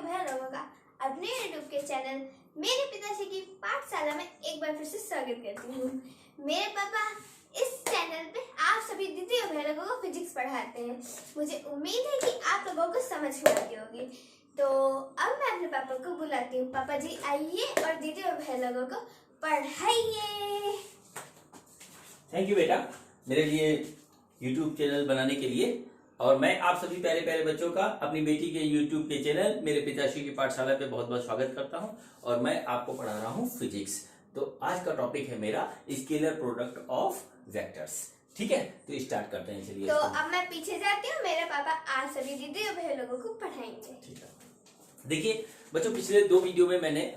बहन लोगों का अपने यूट्यूब के चैनल मेरे पिताजी की पाठशाला में एक बार फिर से स्वागत करती हूँ। मेरे पापा इस चैनल पे आप सभी दीदी और बहन लोगों को फिजिक्स पढ़ाते हैं। मुझे उम्मीद है कि आप लोगों को समझ में आती होगी। तो अब मैं अपने पापा को बुलाती हूँ। पापा जी आइए और दीदी और बहन लोगों को पढ़ाइए। थैंक यू बेटा, मेरे लिए YouTube चैनल बनाने के लिए। और मैं आप सभी प्यारे प्यारे बच्चों का अपनी बेटी के YouTube के चैनल मेरे पिताश्री की पाठशाला पे बहुत बहुत स्वागत करता हूं। और मैं आपको पढ़ा रहा हूं फिजिक्स। तो आज का टॉपिक है मेरा स्केलर प्रोडक्ट ऑफ वेक्टर्स। ठीक है, तो स्टार्ट करते हैं। चलिए, तो अब मैं पीछे जाती हूँ। मेरे पापा आज सभी दीदी और बहन लोगों को पढ़ाएंगे। ठीक है, देखिए बच्चों, पिछले 2 वीडियो में मैंने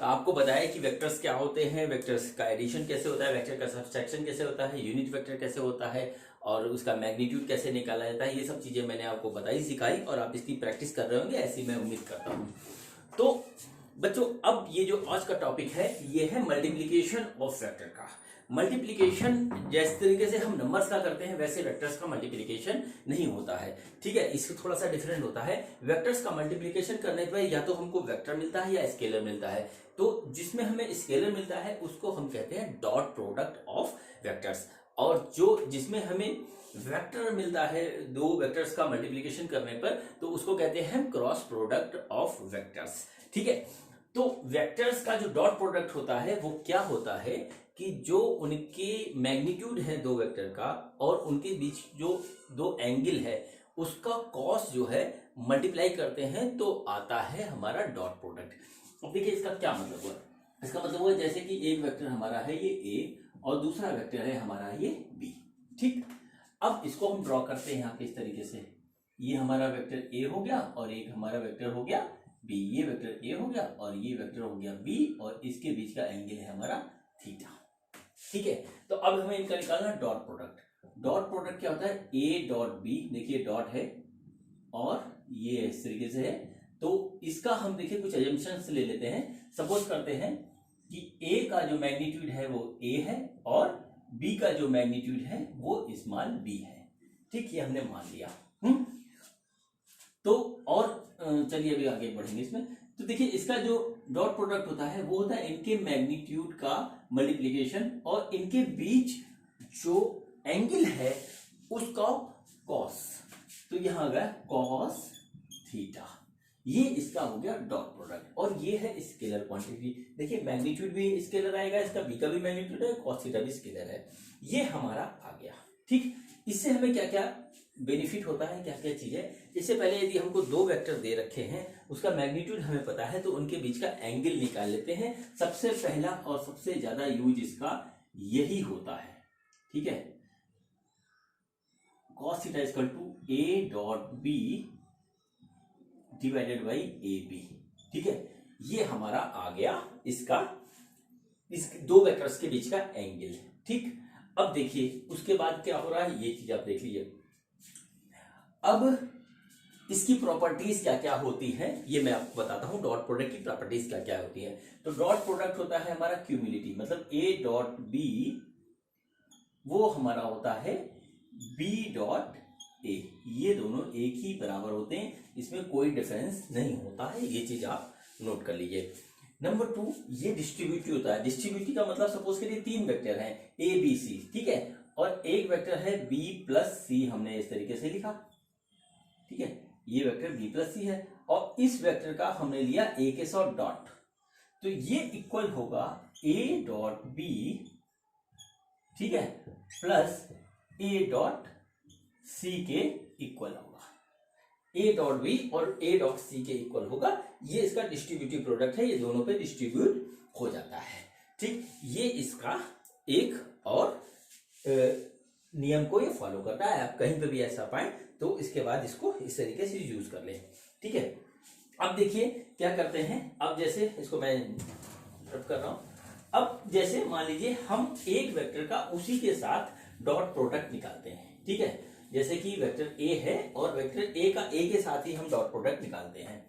आपको बताया कि वेक्टर्स क्या होते हैं, वेक्टर्स का एडिशन कैसे होता है, वेक्टर का सब्सट्रैक्शन कैसे होता है, यूनिट वेक्टर कैसे होता है और उसका मैग्नीट्यूड कैसे निकाला जाता है। ये सब चीजें मैंने आपको बताई, सिखाई और आप इसकी प्रैक्टिस कर रहे होंगे, ऐसी मैं उम्मीद करता हूँ। तो बच्चों, अब ये जो आज का टॉपिक है ये है मल्टीप्लीकेशन ऑफ वेक्टर का। मल्टीप्लीकेशन जिस तरीके से हम नंबर्स का करते हैं वैसे वेक्टर्स का मल्टीप्लीकेशन नहीं होता है। ठीक है, इससे थोड़ा सा डिफरेंट होता है। वेक्टर्स का मल्टीप्लीकेशन करने पर या तो हमको वेक्टर मिलता है या स्केलर मिलता है। तो जिसमें हमें स्केलर मिलता है उसको हम कहते हैं डॉट प्रोडक्ट ऑफ वेक्टर्स, और जो जिसमें हमें वेक्टर मिलता है दो वेक्टर्स का मल्टीप्लीकेशन करने पर तो उसको कहते हैं क्रॉस प्रोडक्ट ऑफ वेक्टर्स। ठीक है, तो वेक्टर्स का जो डॉट प्रोडक्ट होता है वो क्या होता है कि जो उनके मैग्नीट्यूड है दो वेक्टर का और उनके बीच जो दो एंगल है उसका कॉस जो है मल्टीप्लाई करते हैं तो आता है हमारा डॉट प्रोडक्ट। अब देखिए इसका क्या मतलब हुआ। इसका मतलब हुआ जैसे कि एक वेक्टर हमारा है ये ए और दूसरा वेक्टर है हमारा ये बी। ठीक, अब इसको हम ड्रॉ करते हैं यहाँ पे इस तरीके से। ये हमारा वेक्टर ए हो गया और एक हमारा वेक्टर हो गया बी। ये वेक्टर ए हो गया और ये वेक्टर हो गया बी और इसके बीच का एंगल है हमारा थीटा। ठीक है, तो अब हमें इनका निकालना डॉट प्रोडक्ट। डॉट प्रोडक्ट क्या होता है, ए डॉट बी। देखिए डॉट है और ये इस तरीके से है, तो इसका हम देखिए कुछ एजम्पशंस ले लेते हैं। सपोज करते हैं कि ए का जो मैग्नीट्यूड है वो ए है और बी का जो मैग्नीट्यूड है वो स्मॉल बी है। ठीक, ये हमने मान लिया। तो और चलिए अभी आगे बढ़ेंगे इसमें। तो देखिए इसका जो डॉट प्रोडक्ट होता है वो होता है इनके मैग्नीट्यूड का मल्टीप्लिकेशन और इनके बीच जो एंगल है उसका कॉस। तो यहां आ गया कॉस थीटा। ये इसका हो गया डॉट प्रोडक्ट और ये है स्केलर क्वांटिटी। देखिए मैग्नीट्यूड भी स्केलर आएगा, इसका बी का भी मैग्नीट्यूड है, कॉस थीटा भी स्केलर है। ये हमारा आ गया। ठीक, इससे हमें क्या क्या बेनिफिट होता है, क्या क्या चीजें। इससे पहले यदि हमको दो वेक्टर दे रखे हैं उसका मैग्नीट्यूड हमें पता है तो उनके बीच का एंगल निकाल लेते हैं। सबसे पहला और सबसे ज्यादा यूज इसका यही होता है। ठीक है, cos theta equal to A dot B divided by A B. ठीक है, ये हमारा आ गया इसका इस दो वेक्टर्स के बीच का एंगल। ठीक, अब देखिए उसके बाद क्या हो रहा है ये चीज आप देख लीजिए। अब इसकी प्रॉपर्टीज क्या क्या होती हैं ये मैं आपको बताता हूं। डॉट प्रोडक्ट की प्रॉपर्टीज क्या क्या होती है। तो डॉट प्रोडक्ट होता है हमारा क्यूमुलेटिव, मतलब ए डॉट बी वो हमारा होता है बी डॉट ए। ये दोनों एक ही बराबर होते हैं, इसमें कोई डिफरेंस नहीं होता है। ये चीज आप नोट कर लीजिए। नंबर 2, ये डिस्ट्रीब्यूटिव होता है। डिस्ट्रीब्यूटिव का मतलब सपोज करिए 3 वेक्टर हैं ए बी सी। ठीक है, और एक वेक्टर है बी प्लस सी, हमने इस तरीके से लिखा। ठीक है, ये वेक्टर बी प्लस सी है और इस वेक्टर का हमने लिया ए के साथ डॉट, तो ये इक्वल होगा ए डॉट बी, ठीक है, प्लस ए डॉट सी के इक्वल होगा। ए डॉट बी और ए डॉट सी के इक्वल होगा। ये इसका डिस्ट्रीब्यूटिव प्रोडक्ट है, ये दोनों पे डिस्ट्रीब्यूट हो जाता है। ठीक, ये इसका एक और नियम को ये फॉलो करता है। आप कहीं पे भी ऐसा पाए तो इसके बाद इसको इस तरीके से यूज कर लें। ठीक है, अब देखिए क्या करते हैं। अब जैसे इसको मैं रब कर रहा हूं। अब जैसे मान लीजिए हम एक वेक्टर का उसी के साथ डॉट प्रोडक्ट निकालते हैं। ठीक है, जैसे कि वेक्टर ए है और वेक्टर ए का ए के साथ ही हम डॉट प्रोडक्ट निकालते हैं।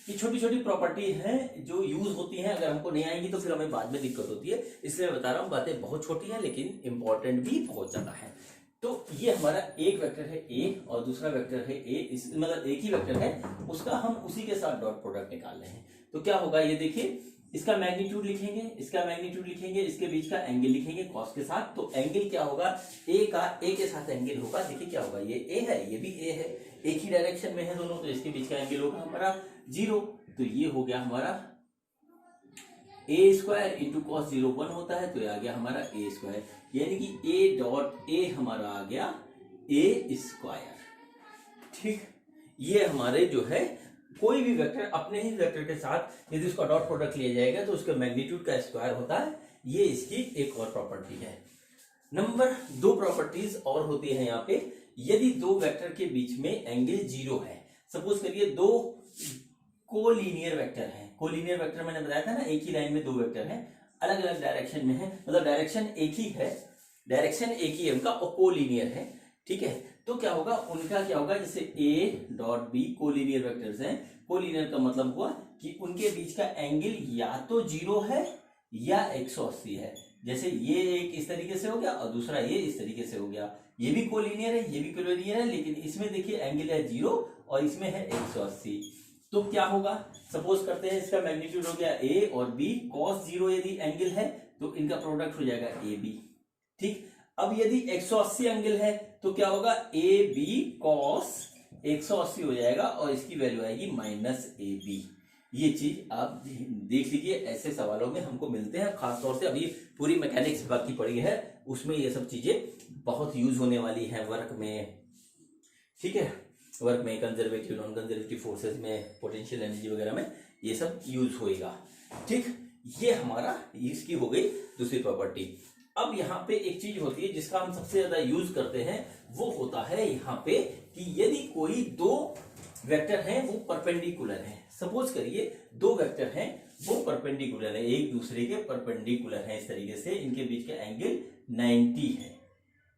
ये छोटी छोटी प्रॉपर्टी हैं जो यूज होती हैं, अगर हमको नहीं आएंगी तो फिर हमें बाद में दिक्कत होती है, इसलिए मैं बता रहा हूँ। बातें बहुत छोटी हैं लेकिन इंपॉर्टेंट भी बहुत ज्यादा है। तो ये हमारा एक वेक्टर है ए और दूसरा वेक्टर है ए, इस मतलब एक ही वेक्टर है, उसका हम उसी के साथ डॉट प्रोडक्ट निकाल रहे हैं। तो क्या होगा ये देखिए, इसका मैग्नीट्यूड लिखेंगे, इसका मैग्नीट्यूड लिखेंगे, इसके बीच का एंगल लिखेंगे कॉस के साथ। तो एंगल क्या होगा, ए का ए के साथ एंगल होगा, देखिए क्या होगा, ये ए है ये भी ए है, एक ही डायरेक्शन में है दोनों, तो इसके बीच का एंगल होगा हमारा 0। तो ये हो गया हमारा ए स्क्वायर इंटू कॉस 0 1 होता है, तो ये आ गया हमारा ए स्क्वायर, यानी कि ए डॉट ए हमारा आ गया ए स्क्वायर। ठीक, ये हमारे जो है कोई भी वेक्टर अपने ही वेक्टर के साथ यदि उसका डॉट प्रोडक्ट लिया जाएगा तो उसका मैग्नीट्यूड का स्क्वायर होता है, ये इसकी एक और प्रॉपर्टी है। नंबर 2 प्रॉपर्टीज और होती है यहाँ पे, यदि दो वेक्टर के बीच में एंगल 0 है, सपोज करिए दो कोलिनियर वेक्टर है, कोलिनियर वेक्टर मैंने बताया था ना, एक ही लाइन में दो वेक्टर हैं, अलग अलग डायरेक्शन में है, मतलब डायरेक्शन एक ही है, डायरेक्शन एक ही है उनका और कोलिनियर है, ठीक है। तो क्या होगा, उनका क्या होगा, जैसे A dot B collinear vectors हैं, कोलिनियर का मतलब हुआ कि उनके बीच का एंगल या तो 0 है या 180 है। जैसे ये एक इस तरीके से हो गया और दूसरा ये इस तरीके से हो गया, ये भी कोलिनियर है ये भी कोलिनियर है, लेकिन इसमें देखिए एंगल है 0 और इसमें है 180। तो क्या होगा, सपोज करते हैं इसका मैग्नीट्यूड हो गया ए और बी, cos 0 यदि एंगल है तो इनका प्रोडक्ट हो जाएगा ए बी। ठीक, अब यदि 180 एंगल है तो क्या होगा, ए बी कॉस 180 हो जाएगा और इसकी वैल्यू आएगी माइनस ए बी। ये चीज आप देख लीजिए, ऐसे सवालों में हमको मिलते हैं, खासतौर से अभी पूरी मैकेनिक्स बाकी पड़ी है, उसमें ये सब चीजें बहुत यूज होने वाली हैं वर्क में। ठीक है, वर्क में कंजर्वेटिव नॉन कंजर्वेटिव फोर्सेस में, पोटेंशियल एनर्जी वगैरह में ये सब यूज होएगा। ठीक, ये हमारा इसकी हो गई दूसरी प्रॉपर्टी। अब यहाँ पे एक चीज होती है जिसका हम सबसे ज्यादा यूज करते हैं, वो होता है यहाँ पे कि यदि कोई दो वेक्टर हैं वो परपेंडिकुलर हैं, सपोज करिए दो वेक्टर हैं वो परपेंडिकुलर है, एक दूसरे के परपेंडिकुलर है, इस तरीके से इनके बीच का एंगल 90 है,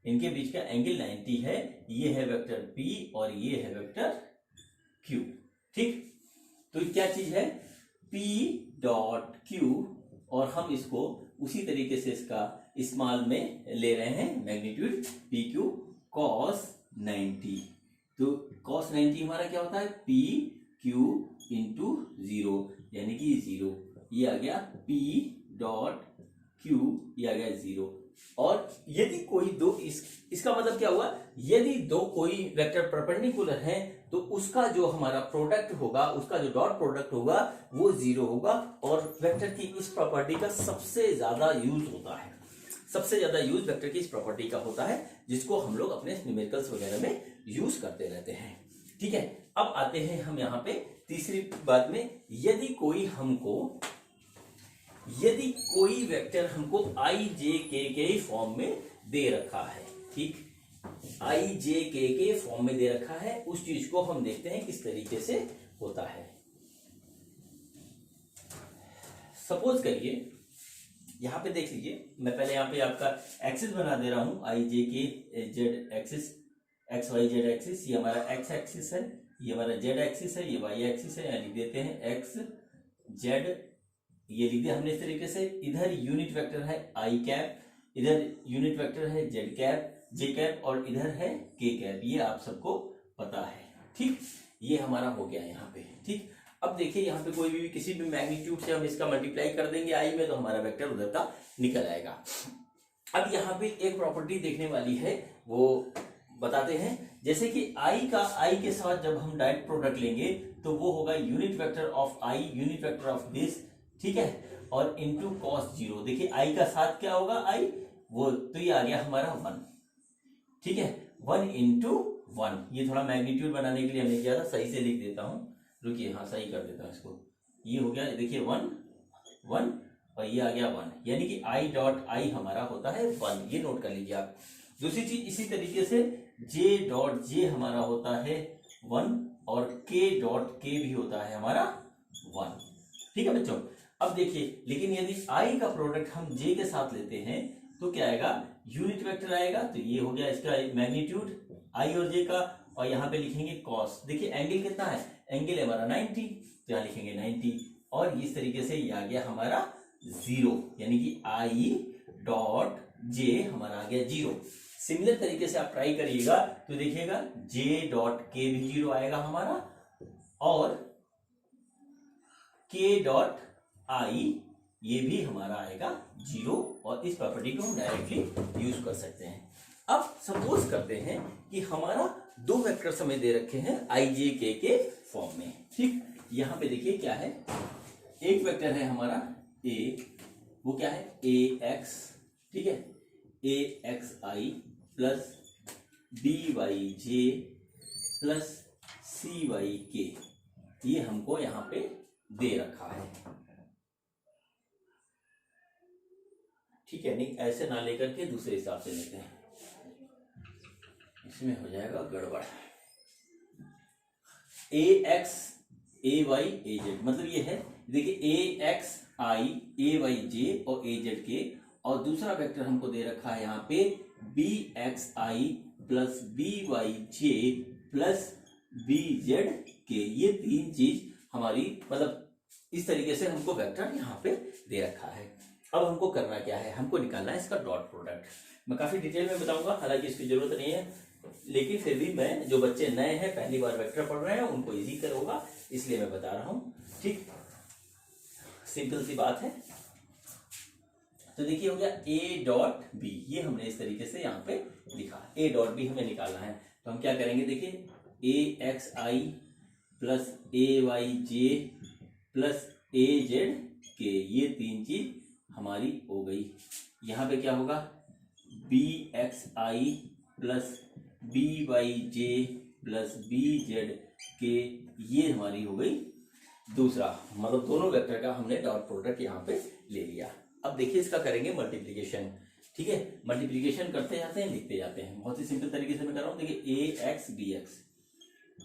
इनके बीच का एंगल 90 है, ये है वेक्टर P और ये है वेक्टर Q। ठीक, तो क्या चीज है, P डॉट Q, और हम इसको उसी तरीके से इसका स्मॉल में ले रहे हैं, मैग्नीट्यूड पी क्यू कॉस 90। तो कॉस 90 हमारा क्या होता है, पी क्यू इंटू 0, यानी कि 0, ये आ गया P डॉट Q, ये आ गया 0। और यदि कोई दो इसका मतलब क्या हुआ, यदि दो कोई वेक्टर परपेंडिकुलर हैं तो उसका जो हमारा प्रोडक्ट होगा, उसका जो डॉट प्रोडक्ट होगा वो 0 होगा। और वेक्टर की इस प्रॉपर्टी का सबसे ज्यादा यूज होता है, सबसे ज्यादा यूज वेक्टर की इस प्रॉपर्टी का होता है, जिसको हम लोग अपने न्यूमेरिकल्स वगैरह में यूज करते रहते हैं। ठीक है, अब आते हैं हम यहाँ पे तीसरी बात में, यदि कोई वेक्टर हमको आई जे के फॉर्म में दे रखा है, ठीक, आई जे के फॉर्म में दे रखा है, उस चीज को हम देखते हैं किस तरीके से होता है। सपोज करिए यहां पे देख लीजिए, मैं पहले यहां पे आपका एक्सिस बना दे रहा हूं, I J K Z axis, X Y Z axis, ये हमारा एक्स एक्सिस है, ये हमारा जेड एक्सिस है, ये वाई एक्सिस है, यानी लिख देते हैं एक्स जेड, ये लिख दिया हमने इस तरीके से। इधर यूनिट वेक्टर है आई कैप, इधर यूनिट वेक्टर है जेड कैप, जे कैप, और इधर है के कैप, ये आप सबको पता है। ठीक, ये हमारा हो गया यहाँ पे। ठीक, अब देखिए यहाँ पे कोई भी किसी भी मैग्नीट्यूड से हम इसका मल्टीप्लाई कर देंगे आई में, तो हमारा वेक्टर उधर का निकल आएगा। अब यहाँ पे एक प्रॉपर्टी देखने वाली है, वो बताते हैं, जैसे कि आई के साथ जब हम डायरेक्ट प्रोडक्ट लेंगे तो वो होगा unit vector of I, unit vector of this, ठीक है, और इनटू cos 0। देखिए आई का साथ क्या होगा, आई वो, तो ये आ गया हमारा 1। ठीक है, 1 इंटू 1, ये थोड़ा मैग्नीट्यूड बनाने के लिए हमने किया था, सही से लिख देता हूं, रुकिए, हाँ सही कर देता हूं इसको, ये हो गया, देखिए 1 1 और ये आ गया 1, यानी कि आई डॉट आई हमारा होता है 1, ये नोट कर लीजिए आप। दूसरी चीज इसी तरीके से जे डॉट जे हमारा होता है 1 और के डॉट के भी होता है हमारा 1। ठीक है बच्चों, अब देखिए, लेकिन यदि आई का प्रोडक्ट हम जे के साथ लेते हैं तो क्या आएगा, यूनिट वेक्टर आएगा, तो ये हो गया इसका मैग्नीट्यूड आई और जे का, और यहाँ पे लिखेंगे कॉस। देखिए एंगल कितना है, एंगल है हमारा 90, तो यहाँ लिखेंगे 90, और इस तरीके से ये आ गया हमारा 0, यानी कि आई डॉट जे हमारा आ गया 0। सिमिलर तरीके से आप ट्राई करिएगा तो देखिएगा जे डॉट के भी 0 आएगा हमारा और के डॉट आई ये भी हमारा आएगा 0 और इस प्रॉपर्टी को हम डायरेक्टली यूज कर सकते हैं। अब सपोज करते हैं कि हमारा दो वेक्टर्स हमें दे रखे हैं आई जे के फॉर्म में। ठीक, यहां पे देखिए क्या है, एक वेक्टर है हमारा ए, वो क्या है ए एक्स, ठीक है, ए एक्स आई प्लस बी वाई जे प्लस सी वाई के, ये हमको यहां पे दे रखा है। ठीक है, नहीं ऐसे ना लेकर के दूसरे हिसाब से लेते हैं, इसमें हो जाएगा गड़बड़। ए एक्स ए वाई ए जेड, मतलब ये है, देखिए A x I A Y जे और ए जेड के, और दूसरा वेक्टर हमको दे रखा है यहाँ पे बी एक्स आई प्लस बी वाई जे प्लस बी जेड के, ये तीन चीज हमारी, मतलब इस तरीके से हमको वेक्टर यहाँ पे दे रखा है। अब हमको करना क्या है, हमको निकालना है इसका डॉट प्रोडक्ट। मैं काफी डिटेल में बताऊंगा, हालांकि इसकी जरूरत नहीं है, लेकिन फिर भी मैं, जो बच्चे नए हैं पहली बार वेक्टर पढ़ रहे हैं, उनको इजी कर होगा इसलिए मैं बता रहा हूं। ठीक, सिंपल सी बात है। तो देखिए हो गया ए डॉट बी, ये हमने इस तरीके से यहाँ पे लिखा, ए डॉट बी हमें निकालना है। तो हम क्या करेंगे, देखिए A x I plus A Y J plus A Z के, ये तीन चीज हमारी हो गई। यहाँ पे क्या होगा, बी एक्स आई प्लस बी वाई जे प्लस बी जेड के, ये हमारी हो गई दूसरा, मतलब दोनों वेक्टर का हमने डॉट प्रोडक्ट यहाँ पे ले लिया। अब देखिए इसका करेंगे मल्टीप्लीकेशन। ठीक है, मल्टीप्लीकेशन करते जाते हैं, लिखते जाते हैं, बहुत ही सिंपल तरीके से मैं कर रहा हूँ। देखिए A X B X,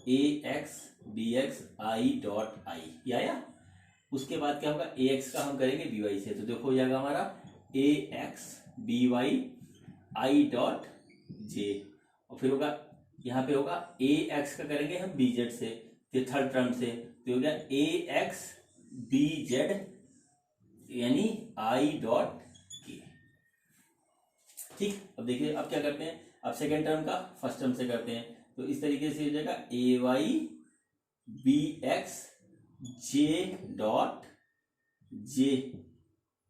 A X B X I dot I, ये आया। उसके बाद क्या होगा, ए एक्स का हम करेंगे बी वाई से, तो देखो हो जाएगा हमारा A X B Y I dot J, और फिर होगा यहाँ पे होगा ए एक्स का करेंगे हम बी जेड से, तो थर्ड टर्म से, तो हो गया ए एक्स बी जेड यानी आई डॉट के। ठीक, अब देखिए अब क्या करते हैं, अब सेकेंड टर्म का फर्स्ट टर्म से करते हैं, तो इस तरीके से हो जाएगा A Y B X J dot J,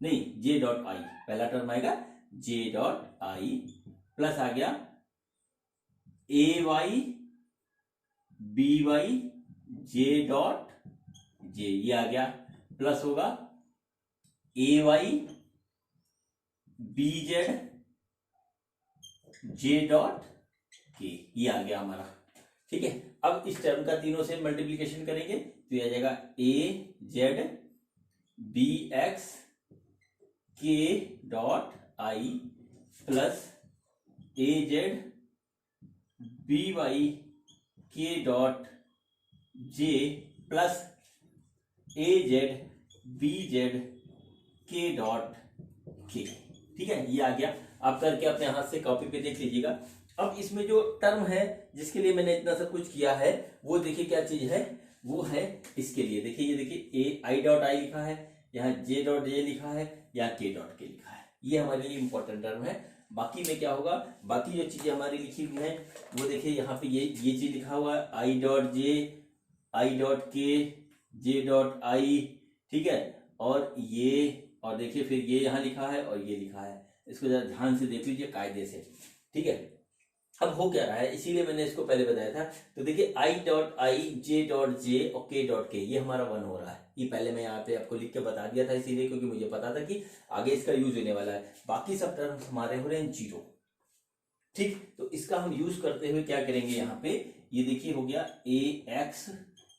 नहीं जे डॉट आई, पहला टर्म आएगा जे डॉट आई प्लस आ गया A Y B Y J dot J, ये आ गया, प्लस होगा A Y B Z J dot K, ये आ गया हमारा। ठीक है, अब इस टर्म का तीनों से मल्टीप्लीकेशन करेंगे तो ये आ जाएगा ए जेड बी एक्स के dot I plus A Z B Y के dot J plus A Z B Z के डॉट के। ठीक है, ये आ गया। आप करके अपने हाथ से कॉपी पे देख लीजिएगा। अब इसमें जो टर्म है जिसके लिए मैंने इतना सब कुछ किया है, वो देखिए क्या चीज है, वो है इसके लिए, देखिए ये देखिए ए आई डॉट आई लिखा है, यहाँ जे डॉट जे लिखा है, यहाँ के डॉट के लिखा है, ये हमारे लिए इंपॉर्टेंट टर्म है। बाकी में क्या होगा, बाकी जो चीजें हमारी लिखी हुई है वो देखिए यहाँ पे ये चीज लिखा हुआ है आई डॉट जे, आई डॉट के, जे डॉट आई, ठीक है, और ये, और देखिए फिर ये यहाँ लिखा है और ये लिखा है, इसको जरा ध्यान से देख लीजिए कायदे से। ठीक है, अब हो क्या रहा है, इसीलिए मैंने इसको पहले बताया था। तो देखिए आई डॉट आई, जे डॉट जे और के डॉट के, ये हमारा 1 हो रहा है। ये पहले मैं यहाँ पे आपको लिख के बता दिया था, इसीलिए क्योंकि मुझे पता था कि आगे इसका यूज होने वाला है। बाकी सब टर्म्स हमारे हो रहे हैं 0। ठीक, तो इसका हम यूज करते हुए क्या करेंगे, यहाँ पे ये देखिए हो गया A X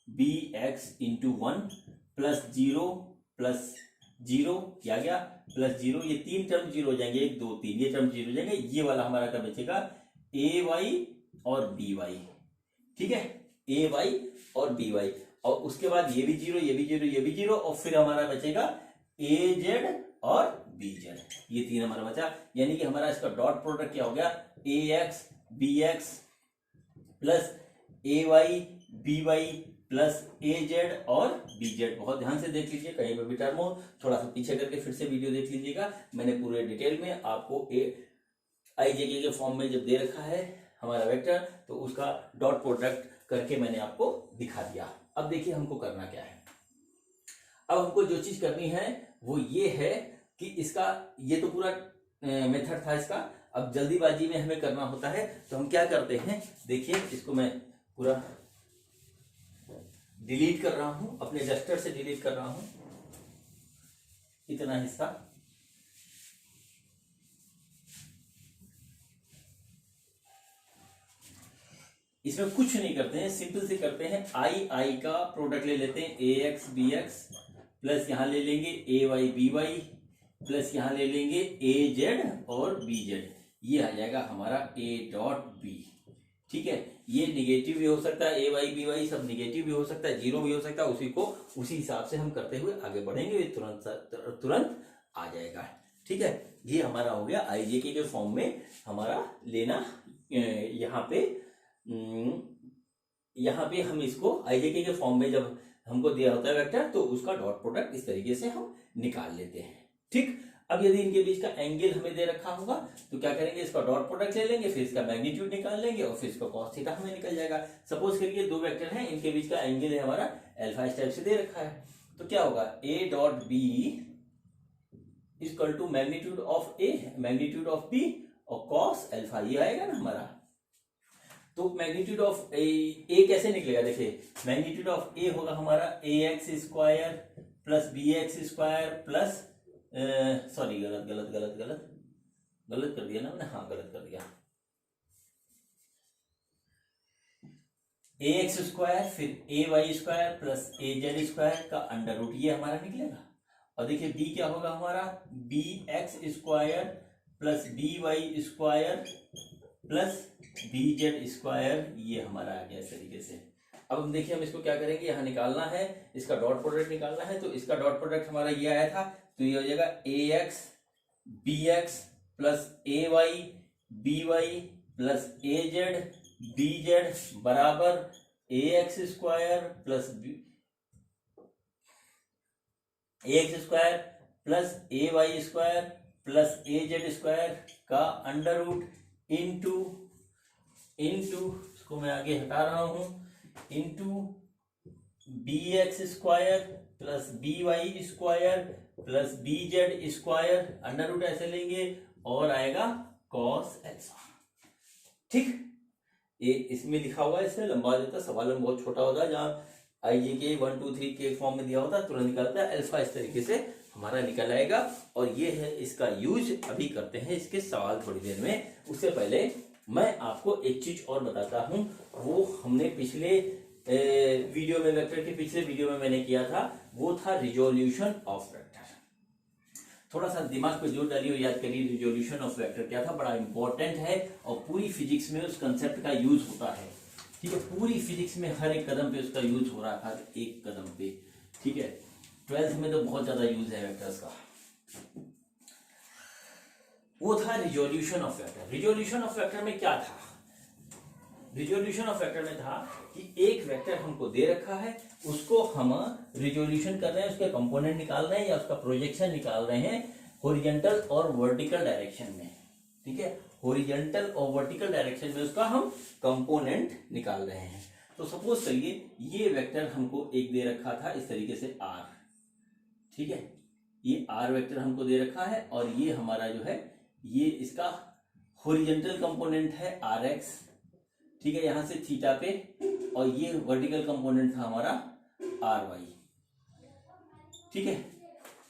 B X into 1 plus 0 plus 0, क्या गया प्लस 0, ये तीन टर्म 0 हो जाएंगे, 1 2 3, ये टर्म 0 हो जाएंगे। ये वाला हमारा क्या बचेगा, ए वाई और बी वाई। ठीक है, ए वाई और बी वाई, और उसके बाद ये भी 0, ये भी 0, ये भी 0, और फिर हमारा बचेगा ए जेड और बी जेड, ये तीन हमारा बचा। यानी कि हमारा इसका डॉट प्रोडक्ट क्या हो गया, A X B x plus A Y B Y plus A Z और बी जेड। बहुत ध्यान से देख लीजिए, कहीं पर भी टर्म हो थोड़ा सा पीछे करके फिर से वीडियो देख लीजिएगा। मैंने पूरे डिटेल में आपको IJK के फॉर्म में जब दे रखा है हमारा वेक्टर, तो उसका डॉट प्रोडक्ट करके मैंने आपको दिखा दिया। अब देखिए हमको करना क्या है। अब हमको जो चीज करनी है वो ये है कि इसका, ये तो पूरा मेथड था इसका, अब जल्दीबाजी में हमें करना होता है, तो हम क्या करते हैं, देखिए इसको मैं पूरा डिलीट कर रहा हूं, अपने डस्टर से डिलीट कर रहा हूं इतना हिस्सा। इसमें कुछ नहीं करते हैं, सिंपल से करते हैं, आई का प्रोडक्ट ले लेते हैं, AX BX प्लस यहां ले लेंगे AY BY प्लस यहां ले लेंगे AZ और BZ, ये आ जाएगा हमारा A डॉट B। ठीक है, ये निगेटिव भी हो सकता है, AY BY सब निगेटिव भी हो सकता है, जीरो भी हो सकता है, उसी को उसी हिसाब से हम करते हुए आगे बढ़ेंगे, तुरंत आ जाएगा। ठीक है, ये हमारा हो गया IJK के फॉर्म में हमारा लेना। यहाँ पे हम इसको IJK के फॉर्म में जब हमको दिया होता है वेक्टर, तो उसका डॉट प्रोडक्ट इस तरीके से हम निकाल लेते हैं। ठीक, अब यदि इनके बीच का एंगल हमें दे रखा होगा तो क्या करेंगे, इसका डॉट प्रोडक्ट ले लेंगे, फिर इसका मैग्नीट्यूड निकाल लेंगे और फिर इसका कॉस थीटा हमें निकल जाएगा। सपोज करिए दो वेक्टर हैं, इनके बीच का एंगल है हमारा अल्फा, इस टाइप से दे रखा है, तो क्या होगा, A dot B equal to magnitude of A magnitude of B और कॉस अल्फा, ये आएगा ना हमारा। तो मैग्नीट्यूड ऑफ A कैसे निकलेगा, देखिए मैग्नीट्यूड ऑफ A होगा हमारा AX square plus BX square plus sorry गलत कर दिया ना मैंने, हाँ गलत कर दिया, AX स्क्वायर फिर AY square plus AZ square का अंडर रूट, ये हमारा निकलेगा। और देखिए B क्या होगा हमारा, BX square plus BY square plus BZ square, ये हमारा आ गया इस तरीके से। अब हम देखिए हम इसको क्या करेंगे, यहाँ निकालना है, इसका डॉट प्रोडक्ट निकालना है, तो इसका डॉट प्रोडक्ट हमारा ये आया था, तो ये हो जाएगा AX BX plus AY BY plus AZ BZ बराबर AX square plus AX square plus AY square plus AZ square का अंडर रूट इंटू इसको मैं आगे हटा रहा हूं, into BX square plus BY square plus BZ square, under root ऐसे लेंगे और आएगा कॉस अल्फा। ठीक, ये इसमें लिखा हुआ है, इसमें लंबा हो जाता है, सवाल में बहुत छोटा होता है, जहाँ IJK 1 2 3 के फॉर्म में दिया होता है तुरंत निकलता है, अल्फा इस तरीके से हमारा निकल आएगा। और ये है इसका यूज, अभी करते हैं इसके सवाल थोड़ी देर में। उससे पहले मैं आपको एक चीज और बताता हूं, वो हमने पिछले वीडियो में, वेक्टर के पिछले वीडियो में मैंने किया था, वो था रिजोल्यूशन ऑफ वेक्टर। थोड़ा सा दिमाग पे जोर डालिए और याद करिए रिजोल्यूशन ऑफ वेक्टर क्या था, बड़ा इंपॉर्टेंट है और पूरी फिजिक्स में उस कंसेप्ट का यूज होता है। ठीक है, पूरी फिजिक्स में हर एक कदम पे उसका यूज हो रहा था, एक कदम पे। ठीक है, 12th में तो बहुत ज्यादा यूज है वेक्टर्स का। वो था resolution of vector. Resolution of vector में क्या था, रिजोल्यूशन ऑफ वेक्टर में था कि एक वेक्टर हमको दे रखा है, उसको हम रिजोल्यूशन कर रहे हैं, उसके कंपोनेंट निकाल रहे हैं या उसका प्रोजेक्शन निकाल रहे हैं हॉरिजॉन्टल और वर्टिकल डायरेक्शन में। ठीक है, हॉरिजॉन्टल और वर्टिकल डायरेक्शन में उसका हम कंपोनेंट निकाल रहे हैं। तो सपोज करिए ये वेक्टर हमको एक दे रखा था इस तरीके से R। ठीक है, ये R वेक्टर हमको दे रखा है और ये हमारा जो है ये इसका हॉरिजॉन्टल कंपोनेंट है RX। ठीक है, यहां से थीटा पे, और ये वर्टिकल कंपोनेंट था हमारा RY। ठीक है,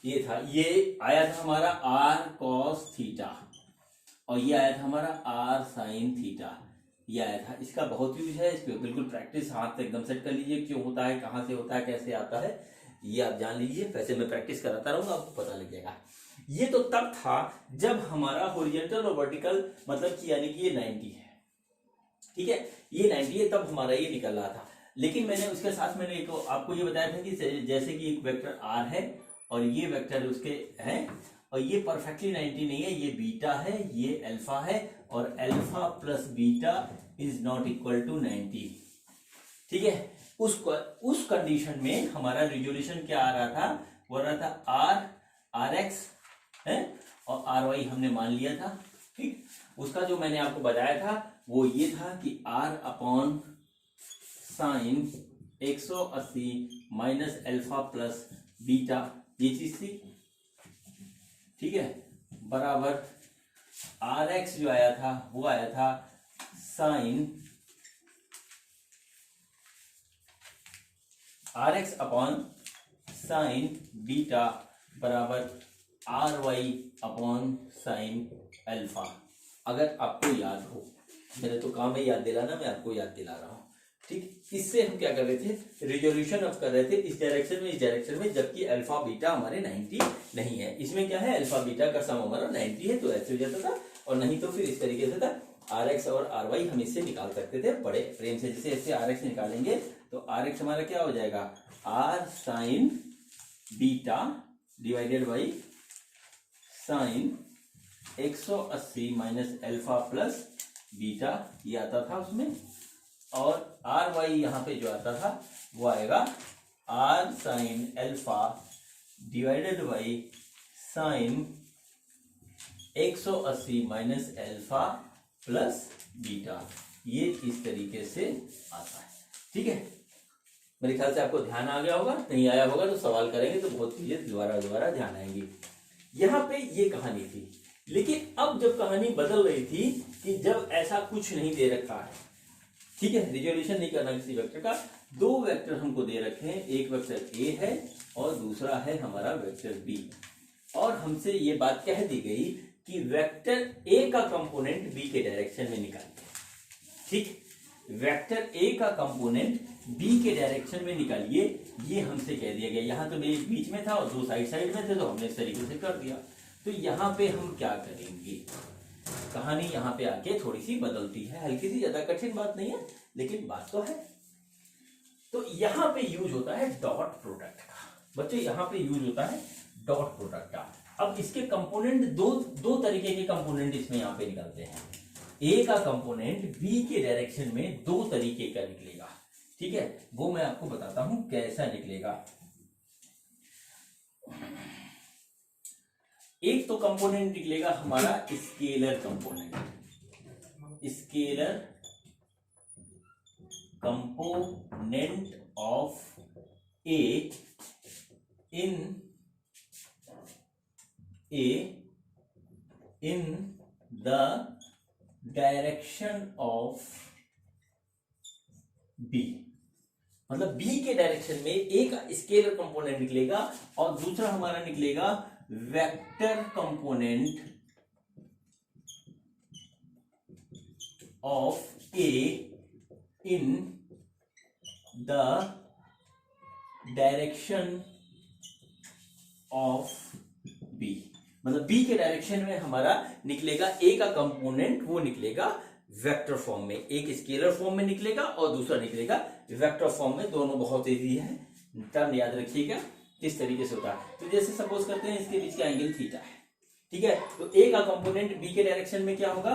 ये था, ये आया था हमारा R cos थीटा और ये आया था हमारा R sin थीटा, ये आया था। इसका बहुत यूज है, इस पे बिल्कुल प्रैक्टिस हाथ से एकदम सेट कर लीजिए, क्यों होता है, कहां से होता है, कैसे आता है, ये आप जान लीजिए। वैसे मैं प्रैक्टिस कराता रहूंगा, आपको पता लग जाएगा। ये तो तब था जब हमारा हॉरिजॉन्टल और वर्टिकल, मतलब कि यानी कि ये 90 है। ठीक है, ये 90 है, तब हमारा ये निकल रहा था। लेकिन मैंने उसके साथ मैंने एक आपको ये बताया था कि जैसे कि एक वेक्टर R है और ये वेक्टर उसके है, और ये परफेक्टली 90 नहीं है, ये बीटा है, ये अल्फा है, और alpha plus beta is not equal to 90। ठीक है, उस कंडीशन में हमारा रिजोल्यूशन क्या आ रहा था, वो आ रहा था RX है और RY हमने मान लिया था। ठीक, उसका जो मैंने आपको बताया था वो ये था कि r upon sine 180 minus alpha plus beta, ये चीज थी, ठीक है, बराबर rx जो आया था वो आया था sine rx upon sine beta बराबर ry अपॉन साइन अल्फा। अगर आपको याद हो, मेरा तो काम है याद दिलाना, मैं आपको याद दिला रहा हूं, ठीक। इससे हम क्या कर रहे थे, रिजोल्यूशन अब कर रहे थे इस डायरेक्शन में, इस डायरेक्शन में, जबकि अल्फा बीटा हमारे 90 नहीं है। इसमें क्या है, अल्फा बीटा का सम हमारा 90 है, तो ऐसे हो जाता था, और नहीं तो फिर इस तरीके से था। rx और ry हम इससे निकाल सकते थे बड़े प्रेम से, जैसे इससे rx निकालेंगे तो rx हमारा क्या हो जाएगा, r sign beta divided by sine 180 minus alpha plus beta, ये आता था उसमें, और आर वाई यहाँ पे जो आता था वो आएगा R sine alpha divided by sine 180 minus alpha plus beta, ये इस तरीके से आता है, ठीक है। मेरे ख्याल से आपको ध्यान आ गया होगा, नहीं आया होगा तो सवाल करेंगे तो बहुत चीजें दोबारा ध्यान आएंगी। यहाँ पे ये कहानी थी, लेकिन अब जब कहानी बदल रही थी कि जब ऐसा कुछ नहीं दे रखा है, ठीक है, रिजोल्यूशन नहीं करना किसी वेक्टर का, दो वेक्टर हमको दे रखे हैं, एक वेक्टर ए है और दूसरा है हमारा वेक्टर बी, और हमसे ये बात कह दी गई कि वेक्टर ए का कंपोनेंट बी के डायरेक्शन में निकालिए, ठीक, वेक्टर ए का कंपोनेंट बी के डायरेक्शन में निकालिए, ये हमसे कह दिया गया। यहां तो मेरे बीच में था और दो साइड में थे, तो हमने इस तरीके से कर दिया। तो यहां पे हम क्या करेंगे, कहानी यहां पे आके थोड़ी सी बदलती है, हल्की सी, ज्यादा कठिन बात नहीं है, लेकिन बात तो है। तो यहां पे यूज होता है डॉट प्रोडक्ट का, बच्चों यहां पे यूज होता है डॉट प्रोडक्ट का। अब इसके कंपोनेंट दो तरीके के कंपोनेंट इसमें यहां पे निकलते हैं। ए का कंपोनेंट बी के डायरेक्शन में दो तरीके का निकलेगा, ठीक है, वो मैं आपको बताता हूं कैसा निकलेगा। एक तो कंपोनेंट निकलेगा हमारा scalar component, scalar component of A in the direction of B, मतलब बी के डायरेक्शन में ए का स्केलर कंपोनेंट निकलेगा और दूसरा हमारा निकलेगा vector component of A in the direction of B, मतलब बी के डायरेक्शन में हमारा निकलेगा ए का कंपोनेंट, वो निकलेगा वेक्टर फॉर्म में, एक स्केलर फॉर्म में निकलेगा और दूसरा निकलेगा वेक्टर फॉर्म में। दोनों बहुत इजी है, टर्म याद रखिएगा किस तरीके से होता है। तो जैसे सपोज करते हैं इसके बीच का एंगल थीटा है, ठीक है, तो ए का कंपोनेंट बी के डायरेक्शन में क्या होगा,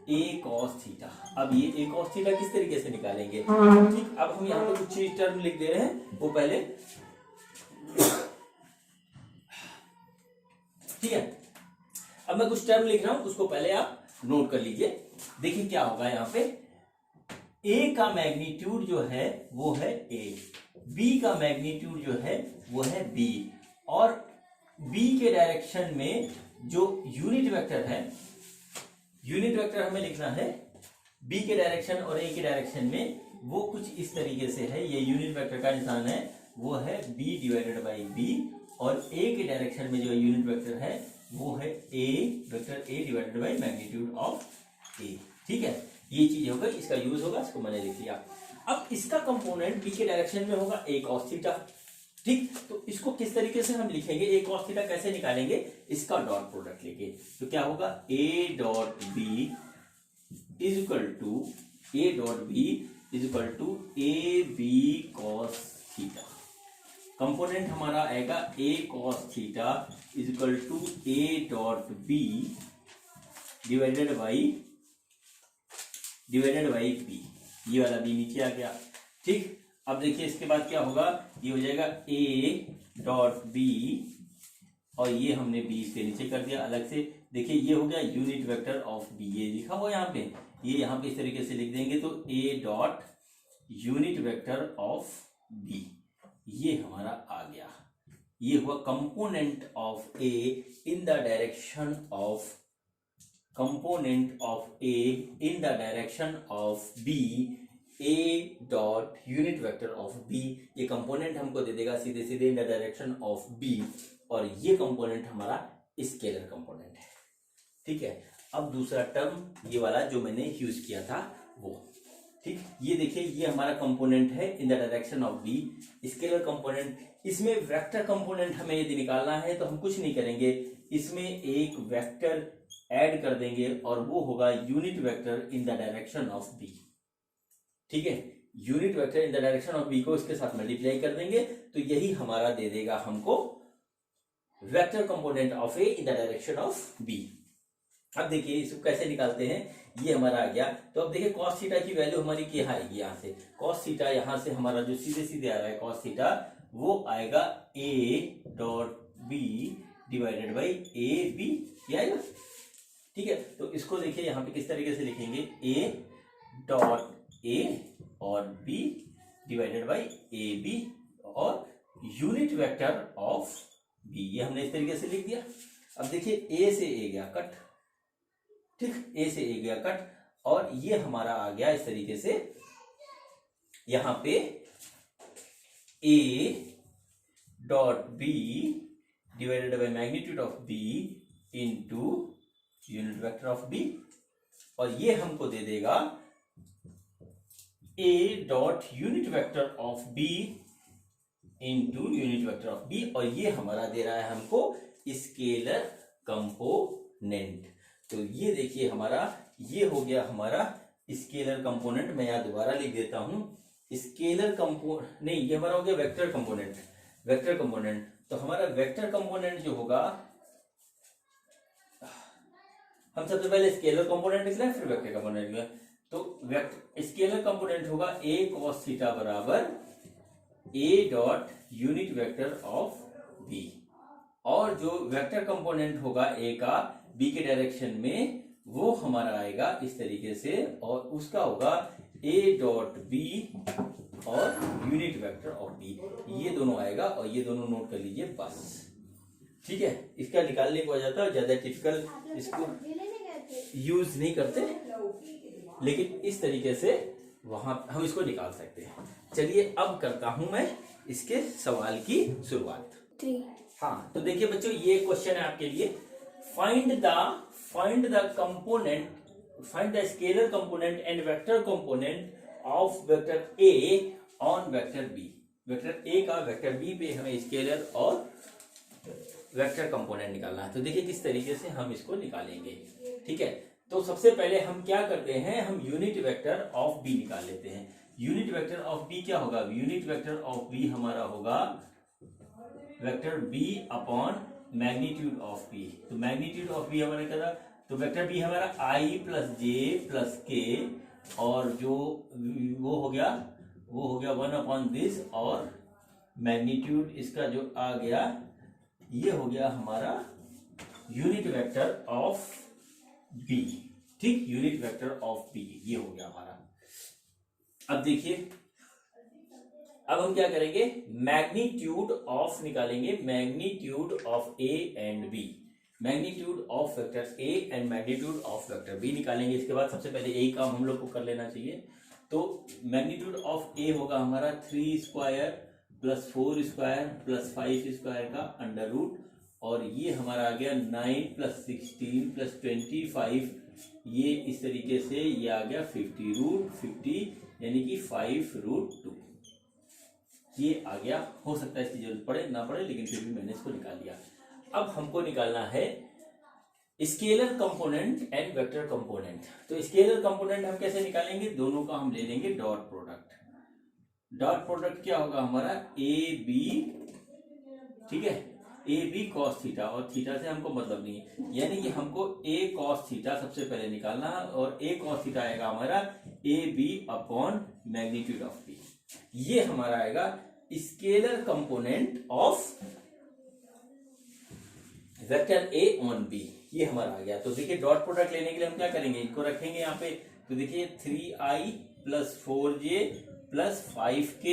ए कॉस थीटा। अब ये ए कॉस थीटा किस तरीके से निकालेंगे, ठीक। अब हम यहाँ पे कुछ टर्म लिख दे रहे हैं, वो पहले, ठीक है, अब मैं कुछ टर्म लिख रहा हूं, उसको पहले आप नोट कर लीजिए। देखिए क्या होगा यहाँ पे, ए का मैग्नीट्यूड जो है वो है ए, बी का मैग्नीट्यूड जो है वो है बी, और बी के डायरेक्शन में जो यूनिट वेक्टर है, यूनिट वेक्टर हमें लिखना है बी के डायरेक्शन और ए के डायरेक्शन में, वो कुछ इस तरीके से है। ये यूनिट वेक्टर का निशान है, वो है बी डिवाइडेड बाई बी, और ए के डायरेक्शन में जो यूनिट वेक्टर है वो है A, vector A divided by magnitude of A, ठीक है। ये चीज होगा, इसका यूज होगा, इसको मैंने लिख लिया। अब इसका कंपोनेंट बी के डायरेक्शन में होगा ए कॉस थीटा, ठीक। तो इसको किस तरीके से हम लिखेंगे, ए कॉस थीटा कैसे निकालेंगे, इसका डॉट प्रोडक्ट लेके। तो क्या होगा, A dot B is equal to A B cos theta. Component हमारा आएगा A cos theta is equal to A dot B divided by B, ये वाला बी नीचे आ गया, ठीक। अब देखिए इसके बाद क्या होगा, ये हो जाएगा ए डॉट बी, और ये हमने बी इसके नीचे कर दिया अलग से, देखिए ये हो गया यूनिट वेक्टर ऑफ बी, ये लिखा हुआ यहाँ पे, ये यहाँ पे इस तरीके से लिख देंगे तो A dot unit vector of B, ये हमारा आ गया। ये हुआ component of A in the direction of, component of A in the direction of B, A dot unit vector of B. ये कंपोनेंट हमको दे देगा सीधे सीधे in the direction of B, और ये कंपोनेंट हमारा स्केलर कंपोनेंट है। ठीक है, अब दूसरा टर्म ये वाला जो मैंने यूज किया था वो, ठीक, ये देखिए ये हमारा कंपोनेंट है in the direction of B, scalar component. इसमें वेक्टर कंपोनेंट हमें यदि निकालना है तो हम कुछ नहीं करेंगे, इसमें एक वेक्टर ऐड कर देंगे और वो होगा unit vector in the direction of B. ठीक है, unit vector in the direction of B को इसके साथ मल्टीप्लाई कर देंगे तो यही हमारा दे देगा हमको vector component of A in the direction of B. अब देखिए इसको कैसे निकालते हैं, ये हमारा आ गया। तो अब देखिए cos थीटा की वैल्यू हमारी क्या आएगी, यहाँ से cos थीटा, यहाँ से हमारा जो सीधे सीधे आ रहा है cos थीटा, वो आएगा A dot B divided by A B, ये आएगा। ठीक है, तो इसको देखिए यहाँ पे किस तरीके से लिखेंगे, ए डॉट ए और B divided by A B और यूनिट वेक्टर ऑफ बी, ये हमने इस तरीके से लिख दिया। अब देखिए ए से ए गया कट, ठीक, ए से ए गया कट, और ये हमारा आ गया इस तरीके से, यहां पे A dot B divided by magnitude of B into unit vector of B, और ये हमको दे देगा A dot unit vector of B into unit vector of B, और ये हमारा दे रहा है हमको स्केलर कंपोनेंट। तो ये देखिए हमारा ये हो गया हमारा स्केलर कंपोनेंट। मैं यहाँ दोबारा लिख देता हूं, स्केलर कंपोनेंट नहीं, ये हमारा हो गया वेक्टर कंपोनेंट, वेक्टर कंपोनेंट। तो हमारा वेक्टर कंपोनेंट जो होगा, हम सबसे पहले स्केलर कंपोनेंट लिख लें फिर वेक्टर कंपोनेंट लिख लें। तो स्केलर कंपोनेंट होगा ए cos थीटा बराबर A dot unit vector of B, और जो वेक्टर कंपोनेंट होगा ए का बी के डायरेक्शन में, वो हमारा आएगा इस तरीके से, और उसका होगा ए डॉट बी और यूनिट वेक्टर ऑफ बी, ये दोनों आएगा, और ये दोनों नोट कर लीजिए बस। ठीक है, इसका निकालने को आ जाता है, ज्यादा टिपिकल इसको यूज नहीं करते, लेकिन इस तरीके से वहां हम इसको निकाल सकते हैं। चलिए अब करता हूं मैं इसके सवाल की शुरुआत। हाँ, तो देखिए बच्चों ये क्वेश्चन है आपके लिए, find the component, find the scalar component and vector component of vector A on vector B. Vector A का वेक्टर बी पे हमें स्केलर और वेक्टर कंपोनेंट निकालना है। तो देखिए किस तरीके से हम इसको निकालेंगे। ठीक है, तो सबसे पहले हम क्या करते हैं, हम यूनिट वेक्टर ऑफ बी निकाल लेते हैं। यूनिट वेक्टर ऑफ बी क्या होगा, यूनिट वेक्टर ऑफ बी हमारा होगा vector B upon magnitude of B. तो मैग्नीट्यूड ऑफ बी हमारा क्या था, तो वेक्टर बी हमारा आई प्लस जे प्लस के, और जो वो हो गया 1 अपॉन दिस, और मैग्नीट्यूड इसका जो आ गया ये हो गया हमारा यूनिट वेक्टर ऑफ बी। ठीक, यूनिट वेक्टर ऑफ बी ये हो गया हमारा। अब देखिए, अब हम क्या करेंगे, मैग्नीट्यूड ऑफ निकालेंगे, magnitude of A and B, magnitude of vector A and magnitude of vector B निकालेंगे। इसके बाद सबसे पहले ए काम हम लोग को कर लेना चाहिए। तो मैग्नीट्यूड ऑफ ए होगा हमारा 3 square plus 4 square plus 5 square का अंडर रूट, और ये हमारा आ गया 9 प्लस 16 प्लस 25, ये इस तरीके से ये आ गया 50 रूट 50, यानी कि 5 रूट 2, ये आ गया। हो सकता है इसकी जरूरत पड़े ना पड़े, लेकिन फिर भी मैंने इसको निकाल लिया। अब हमको निकालना है scalar component and vector component. तो स्केलर कंपोनेंट हम कैसे निकालेंगे, दोनों का हम ले लेंगे डॉट प्रोडक्ट। डॉट प्रोडक्ट क्या होगा हमारा, ए बी, ठीक है, ए बी कॉस थीटा, और थीटा से हमको मतलब नहीं है, यानी कि हमको ए कॉस थीटा सबसे पहले निकालना है, और ए कॉस थीटा आएगा हमारा A B upon magnitude of B. ये हमारा आएगा scalar component of vector A on B, ये हमारा आ गया। तो देखिए डॉट प्रोडक्ट लेने के लिए हम क्या करेंगे, इनको रखेंगे यहाँ पे। तो देखिए 3i plus 4j plus 5k,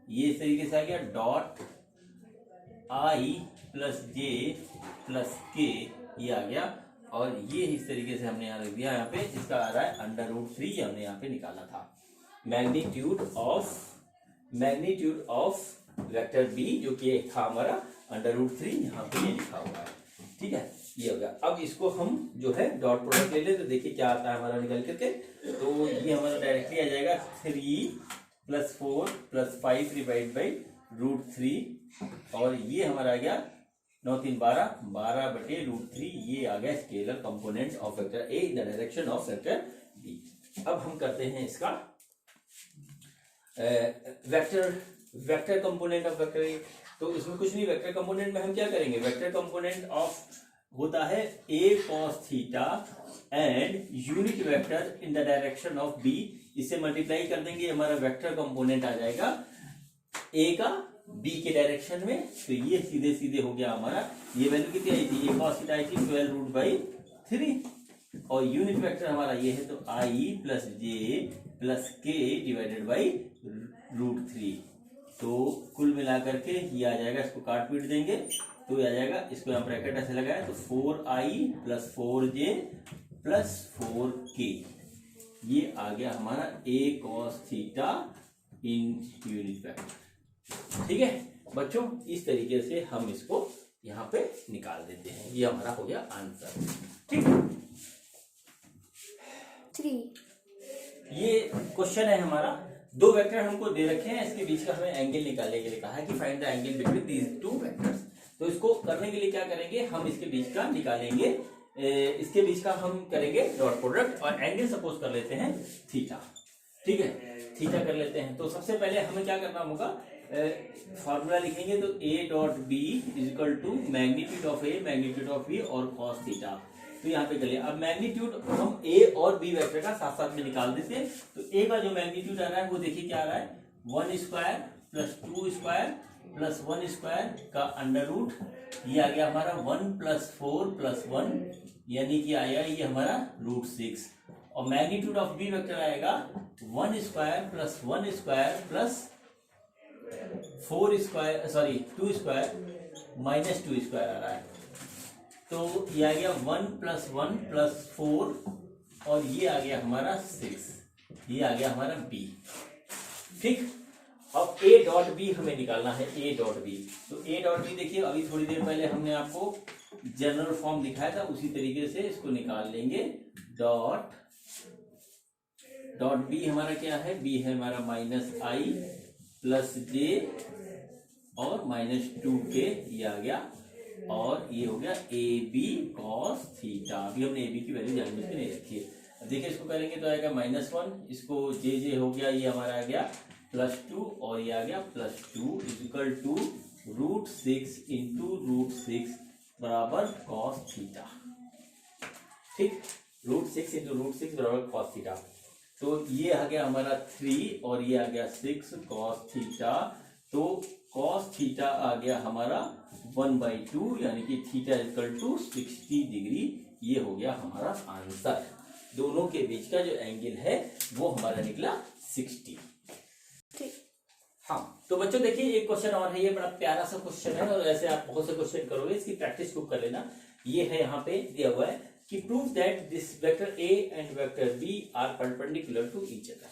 ये इस तरीके से आ गया। Dot i plus j plus k, ये आ गया। और ये इस तरीके से हमने यहाँ रख दिया। यहाँ पे इसका आ रहा है √3, ये हमने यहाँ पे निकाला था। मैग्नीट्यूड ऑफ वेक्टर बी जो कि था हमारा √3, यहाँ पे ये लिखा हुआ है। ठीक है, ये हो गया। अब इसको हम जो है डॉट प्रोडक्ट ले ले, तो देखिए क्या आता है हमारा निकल करके। तो ये हमारा डायरेक्टली आ जाएगा 3 प्लस 4 प्लस 5 डिवाइड बाई √3, और ये हमारा आ गया 9 3 12, 12 बटे √3। ये आ गया scalar component of vector A in the direction of vector B. अब हम करते हैं इसका vector component of vector A. तो इसमें कुछ नहीं, वेक्टर कंपोनेंट में हम क्या करेंगे, वेक्टर कंपोनेंट ऑफ होता है a cos theta and unit vector in the direction of b। इसे मल्टीप्लाई कर देंगे, हमारा वेक्टर कंपोनेंट आ जाएगा a का b के डायरेक्शन में। तो ये सीधे सीधे हो गया हमारा, ये वैल्यू कितनी आई थी, a cos थीटा आई थी 12√3, और यूनिट वेक्टर हमारा ये है। तो i plus j plus k divided by √3। तो कुल मिलाकर के ये आ जाएगा, इसको काट पीट देंगे तो ये आ जाएगा। इसको यहाँ ब्रैकेट ऐसे लगाया तो 4i plus 4j plus 4k, ये आ गया हमारा a cos theta in unit vector. ठीक है बच्चों, इस तरीके से हम इसको यहाँ पे निकाल देते हैं। ये हमारा हो गया आंसर। ठीक है, 3 ये क्वेश्चन है हमारा। दो वेक्टर हमको दे रखे हैं, इसके बीच का हमें एंगल निकालने के लिए कहा है कि find the angle between these two vectors. तो इसको करने के लिए क्या करेंगे, हम इसके बीच का निकालेंगे, इसके बीच का हम करेंगे डॉट प्रोडक्ट, और एंगल सपोज कर लेते हैं थीटा। ठीक है, थीटा कर लेते हैं। तो सबसे पहले हमें क्या करना होगा, फॉर्मूला लिखेंगे। तो a dot B is equal to magnitude of a magnitude of b और cos थीटा। तो यहाँ पे कर लिया। अब मैग्नीट्यूड हम a और b वेक्टर का साथ साथ में निकाल देते हैं। तो a का जो मैग्नीट्यूड आ रहा है वो देखिए क्या आ रहा है, 1 square plus 2 square plus 1 square का अंडर रूट, ये आ गया हमारा 1 प्लस 4 प्लस 1, यानी कि आया ये हमारा √6। और मैग्नीट्यूड ऑफ b वेक्टर आएगा 1 square plus 1 square plus 4 square, sorry 2 square minus 2 square आ रहा है। तो ये आ गया 1 प्लस 1 प्लस 4, और ये आ गया हमारा 6, ये आ गया हमारा b। ठीक, अब a डॉट b हमें निकालना है, a डॉट b। तो a डॉट b देखिए, अभी थोड़ी देर पहले हमने आपको जनरल फॉर्म दिखाया था, उसी तरीके से इसको निकाल लेंगे। डॉट b हमारा क्या है, b है हमारा -i प्लस j और -2k, ये आ गया। और ये हो गया ab cos थीटा। अभी हमने ab की वैल्यू जानबूझ के नहीं रखी है। अब देखिए इसको करेंगे तो आएगा -1, इसको j हो गया, ये हमारा आ गया +2, और ये आ गया +2 इज इक्वल टू √6 इंटू √6 बराबर cos थीटा। ठीक, √6 इंटू √6 बराबर cos थीटा। तो ये आ गया हमारा 3, और ये आ गया 6 cos थीटा। तो cos थीटा आ गया हमारा 1/2, यानी कि थीटा इक्वल टू 60 डिग्री। ये हो गया हमारा आंसर। दोनों के बीच का जो एंगल है वो हमारा निकला 60। हाँ, तो बच्चों देखिए एक क्वेश्चन और है, ये बड़ा प्यारा सा क्वेश्चन है, और ऐसे आप बहुत से क्वेश्चन करोगे, इसकी प्रैक्टिस खूब कर लेना। ये है यहाँ पे दिया हुआ है कि prove that this vector a and vector b are perpendicular to each other.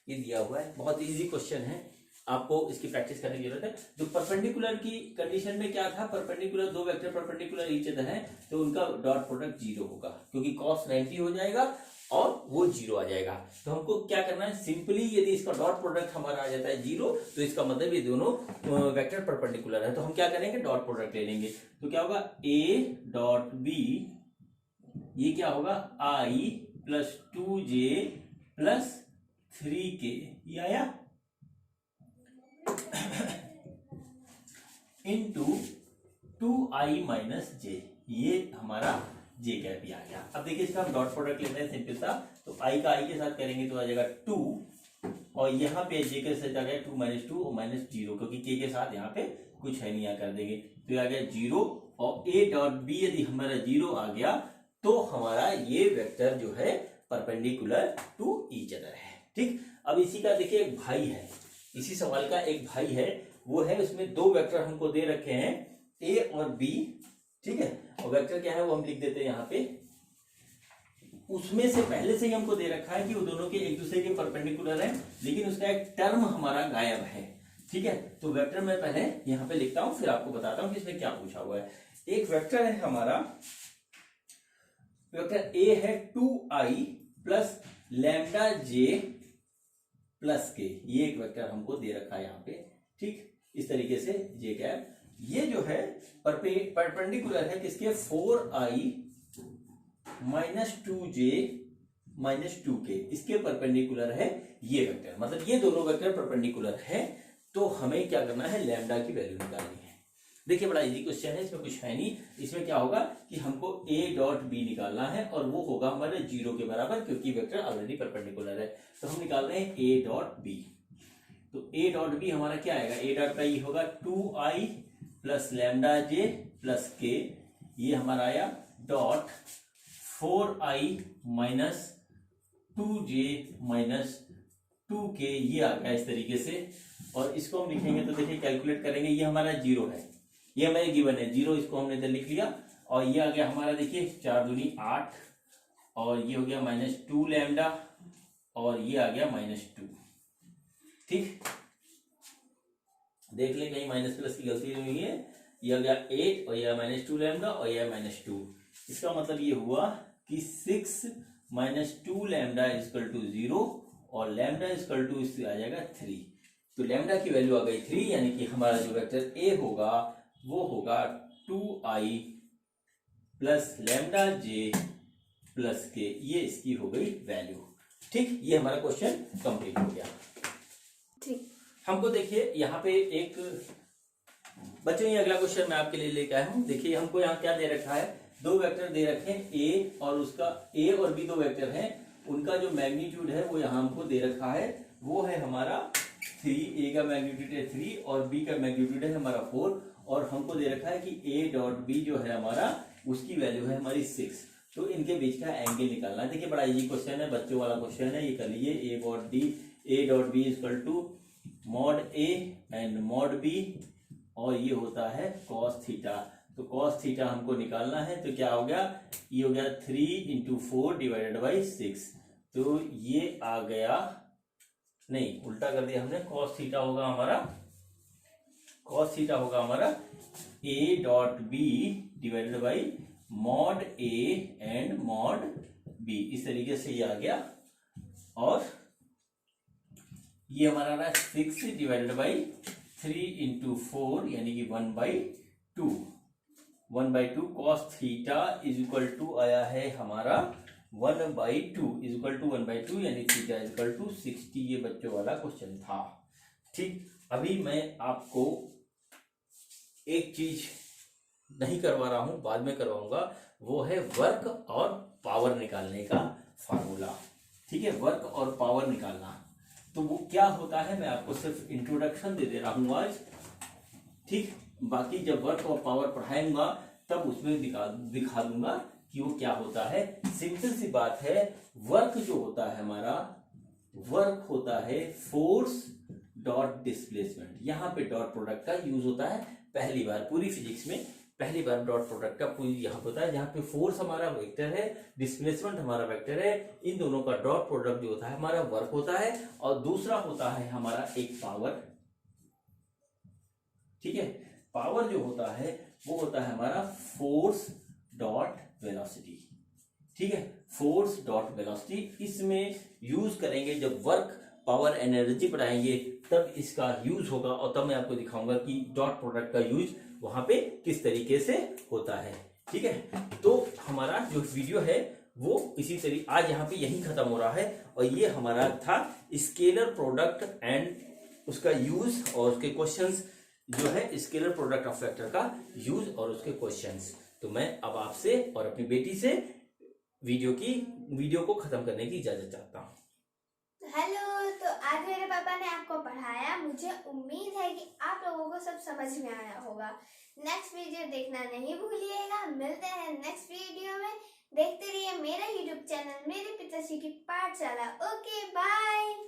ये दिया हुआ है, बहुत इजी क्वेश्चन है, आपको इसकी प्रैक्टिस करने की जरूरत है। जो परपेंडिकुलर की कंडीशन में क्या था, परपेंडिकुलर, दो वेक्टर परपेंडिकुलर ईच अदर है, तो उनका डॉट प्रोडक्ट 0 होगा, क्योंकि cos 90 हो जाएगा और वो 0 आ जाएगा। तो हमको क्या करना है, सिंपली यदि इसका डॉट प्रोडक्ट हमारा आ जाता है 0, तो इसका मतलब ये दोनों वेक्टर परपेंडिकुलर है। तो हम क्या करेंगे, डॉट प्रोडक्ट ले लेंगे। तो क्या होगा, a डॉट b, ये क्या होगा, i plus 2j plus 3k, ये आया, इंटू 2i माइनस j, ये हमारा j कैप आ गया। अब देखिए इसका हम डॉट प्रोडक्ट लेते हैं सिंपल सा। तो i का i के साथ करेंगे तो आ जाएगा 2, और यहाँ पे j के साथ आ गया 2 - 2 और -0, क्योंकि k के साथ यहाँ पे कुछ है नहीं, यहाँ कर देंगे। तो ये आ गया 0 और ए डॉट बी यदि हमारा 0 आ गया तो हमारा ये वेक्टर जो है परपेंडिकुलर टू ईच अदर है। ठीक, अब इसी का देखिए एक भाई है, इसी सवाल का एक भाई है, वो है उसमें दो वेक्टर हमको दे रखे हैं ए और बी। ठीक है, और वेक्टर क्या है वो हम लिख देते हैं यहाँ पे। उसमें से पहले से ही हमको दे रखा है कि वो दोनों के एक दूसरे के परपेंडिकुलर है, लेकिन उसका एक टर्म हमारा गायब है। ठीक है, तो वेक्टर मैं पहले यहाँ पे लिखता हूं, फिर आपको बताता हूं कि इसमें क्या पूछा हुआ है। एक वेक्टर है हमारा, वेक्टर ए है 2i प्लस लैम्डा जे प्लस के, ये एक वेक्टर हमको दे रखा है यहाँ पे। ठीक, इस तरीके से जे कैप, ये जो है परपेंडिकुलर है किसके, 4i minus 2j minus 2k, इसके परपेंडिकुलर है ये वेक्टर। मतलब ये दोनों वेक्टर परपेंडिकुलर है, तो हमें क्या करना है, लैम्डा की वैल्यू निकालनी है। देखिए बड़ा इजी क्वेश्चन है, इसमें कुछ है नहीं। इसमें क्या होगा कि हमको a डॉट बी निकालना है और वो होगा हमारे 0 के बराबर, क्योंकि वेक्टर ऑलरेडी परपेंडिकुलर है। तो हम निकाल रहे हैं a डॉट बी। तो a डॉट बी हमारा क्या आएगा, a डॉट का ये होगा 2i प्लस लैम्डा जे प्लस के, ये हमारा आया dot 4i minus 2j minus 2k, ये आ गया इस तरीके से। और इसको हम लिखेंगे तो देखिए कैलकुलेट करेंगे, ये हमारा 0 है, ये हमारे गिवन है 0, इसको हमने इधर लिख लिया। और ये आ गया हमारा, देखिए 4 दूनी 8, और ये हो गया माइनस 2 लैम्डा, और ये आ गया माइनस 2। ठीक, देख ले कहीं माइनस प्लस की गलती नहीं हुई है। ये आ गया 8 और ये माइनस 2 लैम्डा और ये माइनस 2। इसका मतलब ये हुआ कि 6 माइनस 2 लैम्डा इजकल टू 0 और लैम्डा इजकल टू इससे आ जाएगा 3। तो लैम्डा की वैल्यू आ गई 3, यानी कि हमारा जो वेक्टर ए होगा वो होगा 2i प्लस लैम्डा जे प्लस के, ये इसकी हो गई वैल्यू। ठीक, ये हमारा क्वेश्चन कंप्लीट हो गया। ठीक, हमको देखिए यहाँ पे एक बच्चों, ये अगला क्वेश्चन मैं आपके लिए लेके आया हूँ। देखिए हमको यहाँ क्या दे रखा है, दो वेक्टर दे रखे हैं ए और उसका, ए और बी दो वेक्टर हैं, उनका जो मैग्नीट्यूड है वो यहाँ हमको दे रखा है, वो है हमारा 3, ए का मैग्नीट्यूड है 3 और बी का मैग्नीट्यूड है हमारा 4, और हमको दे रखा है कि ए डॉट बी जो है हमारा, उसकी वैल्यू है हमारी 6। तो इनके बीच का एंगल निकालना है। देखिए बड़ा इजी क्वेश्चन है, बच्चों वाला क्वेश्चन है, ये कर लीजिए। A dot B equal to mod A and mod B, और ये होता है कॉस थीटा। तो कॉस थीटा हमको निकालना है, तो क्या हो गया, ये हो गया 3 इंटू 4 डिवाइडेड बाई 6। तो ये आ गया, नहीं उल्टा कर दिया हमने, कॉस थीटा होगा हमारा A dot B divided by mod A and mod B, इस तरीके से ये आ गया। और ये हमारा रहा 6 डिवाइडेड बाई 3 इंटू 4, यानी कि 1/2। 1/2 cos theta is equal to आया है हमारा 1/2 इज इक्वल टू 1/2, यानी थीटा इज इक्वल टू 60। ये बच्चों वाला क्वेश्चन था। ठीक, अभी मैं आपको एक चीज नहीं करवा रहा हूं, बाद में करवाऊंगा, वो है वर्क और पावर निकालने का फार्मूला। ठीक है, वर्क और पावर निकालना, तो वो क्या होता है मैं आपको सिर्फ इंट्रोडक्शन दे दे रहा हूं आज। ठीक, बाकी जब वर्क और पावर पढ़ाऊंगा तब उसमें दिखा दूंगा कि वो क्या होता है। सिंपल सी बात है, वर्क जो होता है हमारा, वर्क होता है फोर्स डॉट डिस्प्लेसमेंट। यहाँ पे डॉट प्रोडक्ट का यूज होता है पहली बार, पूरी फिजिक्स में पहली बार डॉट प्रोडक्ट का पूरी यहाँ होता है, जहाँ पे फोर्स हमारा वेक्टर है, डिस्प्लेसमेंट हमारा वेक्टर है, इन दोनों का डॉट प्रोडक्ट जो होता है हमारा वर्क होता है, और दूसरा होता है हमारा एक पावर। ठीक है, पावर जो होता है वो होता है हमारा फोर्स डॉट वेलोसिटी। ठीक है, फोर्स डॉट वेलोसिटी इसमें यूज करेंगे जब वर्क पावर एनर्जी पढ़ाएंगे, तब इसका यूज होगा, और तब मैं आपको दिखाऊंगा कि डॉट प्रोडक्ट का यूज वहां पे किस तरीके से होता है। ठीक है, तो हमारा जो वीडियो है वो इसी तरीके आज यहाँ पे यही खत्म हो रहा है, और ये हमारा था स्केलर प्रोडक्ट एंड उसका यूज और उसके क्वेश्चंस, जो है स्केलर प्रोडक्ट ऑफ वेक्टर का यूज और उसके क्वेश्चंस। तो मैं अब आपसे और अपनी बेटी से वीडियो को खत्म करने की इजाजत चाहता हूँ। हेलो, तो आज मेरे पापा ने आपको पढ़ाया, मुझे मुझे उम्मीद है कि आप लोगों को सब समझ में आया होगा। नेक्स्ट वीडियो देखना नहीं भूलिएगा। मिलते हैं नेक्स्ट वीडियो में। देखते रहिए मेरा यूट्यूब चैनल मेरे पिताश्री की पाठशाला। Okay bye.